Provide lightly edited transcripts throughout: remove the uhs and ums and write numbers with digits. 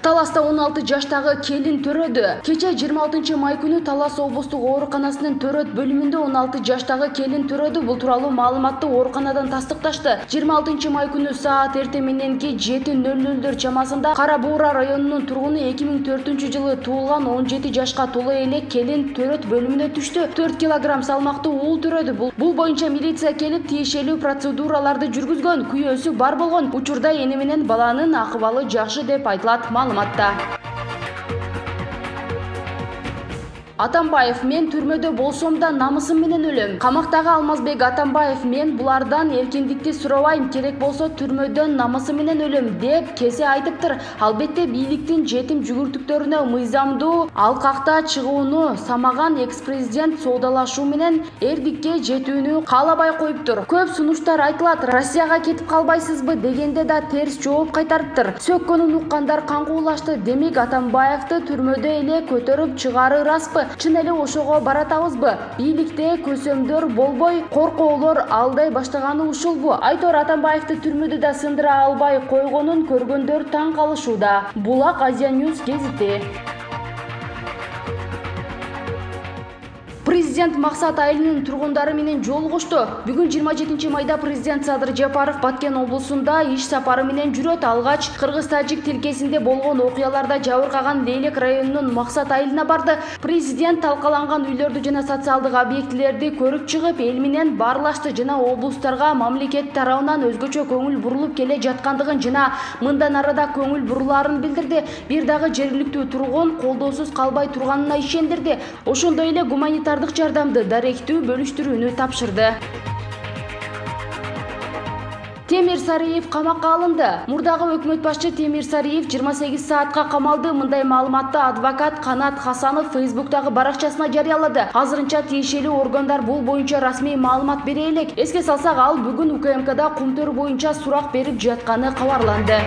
Таласта 16 жаштагы келин төрөдү. Кече 26 май күнү Талас облустук ооруканасынын төрөт бөлүмүндө 16 жаштагы келин төрөдү. Бул тууралуу маалыматты ооруканадан тастыкташты. 26 май күнү саат эртең мененки 7:00 чамасында Кара Буура районунун тургуну 2004-жылы туулган 17 жашка толо элек келин төрөт бөлүмүнө түштү. 4 килограмм салмактуу уул төрөдү. Бул боюнча милиция келип тиешелүү процедураларды жүргүзгөн. Күйөөсү бар болгон. Учурда эне менен баланын акыбалы жакшы деп айтылат маалыматта. Атамбаев: мен түрмөдө болсом да намысым менен өлөм. Камактагы Алмазбек Атамбаев: мен булардан эркиндикти сурабайм, керек болсо түрмөдөн намысым менен өлөм деп кесе айтыптыр. Албетте бийликтин жетим жүгүртүктөрүнө мыйзамдуу алкакта чыгууну самаган экс-президент соодалашуу менен эрдикке жетүүнү каалабай коюптур. Көп сунуштар айтылат. Россияга кетип калбайсызбы дегенде да терс жооп кайтарыптыр. Сөккөнүн уккандар каңгуулашты. Демек Атамбаевди түрмөдө эле көтөрүп чыгары ыраспы? Чын эле ошого баратабызбы? Бийликте көсөмдөр болбой, коркоолор алдай баштаганы ушулбу? Айтор Атамбаевди түрмөдө да сындыра албай койгонун көргөндөр таң калышууда. Булак Азия Ньюс гезити. Президент Максат айылынын тургундары менен жолугушту. Бүгүн 27 майда президент Садыр Жапаров Баткен облусунда иш сапары менен жүрөт. Алгач кыргыз-тажик тилкесинде болгон окуяларда жабыркаган Лейлек районунун Максат айылына барды. Президент талкаланган үйлөрдү жана социалдык объектилерди көрүп чыгып, эл менен баарлашты жана облустарга мамлекет тарабынан өзгөчө көңүл бурулуп келе жаткандыгын жана мындан арада көңүл бурулаарын билдирди. Бир дагы жергиликтүү тургун колдоосуз калбай турганына ишендирди. Ошондой эле гуманитардык жардамды даректүү бөлүштүрүүнү тапшырды. Темир Сариев камакка алынды. Мурдагы өкмөт башчы Темир Сариев 28 саатка камалды. Мындай маалыматты адвокат Канат Хасанов Фейсбуктагы баракчасына жарыялады. Азырынча тиешелүү органдар бул боюнча расмий маалымат бере элек. Эске салсак, ал бүгүн УКМКда кумтөр боюнча сурак берип жатканы кабарланды.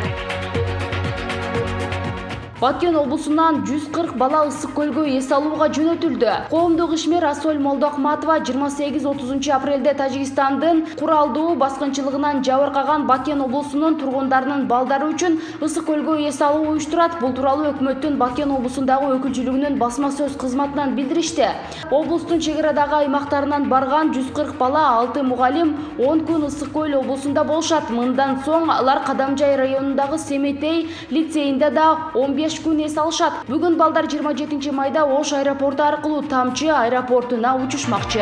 Баткен облусунан 140 бала ысык көлгө эс алууга жөнөтүлдү. Коомдук ишмер Асоль Молдоахматова 28-30 апрелде Тажикстандын куралдуу баскынчылыгынан жабыркаган Баткен облусунун тургундарынын балдары үчүн ысык көлгө эс алуу уюштурат. Бул тууралуу өкмөттүн Баткен облусундагы өкүлчүлүгүнүн басма сөз кызматынан билдиришти. Облустун чегирадагы аймактарынан барган 140 бала, 6 мугалим 10 күн ысык көл облусунда болушат. Мындан соң алар Кадамжай районундагы Семетей лицейинде да 15 күн эс алышат. Бүгүн балдар 27 майда Ош аэропорту аркылуу Тамчы аэропортуна учушмакчы.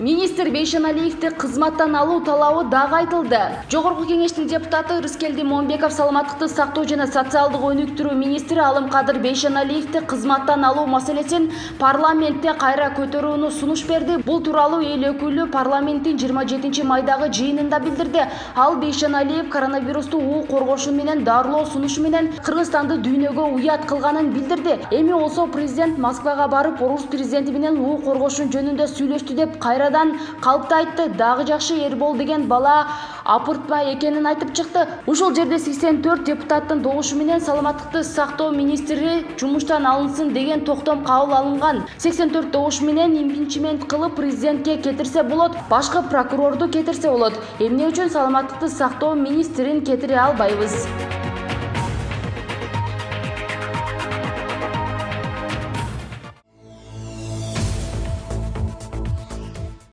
Министр Бейшеналиевди кызматтан алуу талабы дагы айтылды. Жогорку кеңештин депутаты Рыскелди Момбеков саламаттыкты сактоо жана социалдык өнүктүрүү министри Алымкадыр Бейшеналиевди кызматтан алуу маселесин парламентте кайра көтөрүүнү сунуш берди. Бул тууралуу эл өкүлү парламенттин 27 майдагы жыйынында билдирди. Ал Бейшеналиев коронавирусту уу коргошу менен дарылоо сунушу менен Кыргызстанды дүйнөгө уят кылганын билдирди. Эми болсо президент Москвага барып, орус президенти менен уу коргошу жөнүндө сүйлөштү деп кайрадан калпты айтты. Дагы жакшы Эрбол деген бала апыртпа экенин айтып чыкты. Ушул жерде 84 депутаттын добушу менен саламаттыкты сактоо министри жумуштан алынсын деген токтом кабыл алынган. 84 добуш менен импичмент кылып президентке кетирсе болот, башкы прокурорду кетирсе болот. Эмне үчүн саламаттыкты сактоо министрин кетире албайбыз?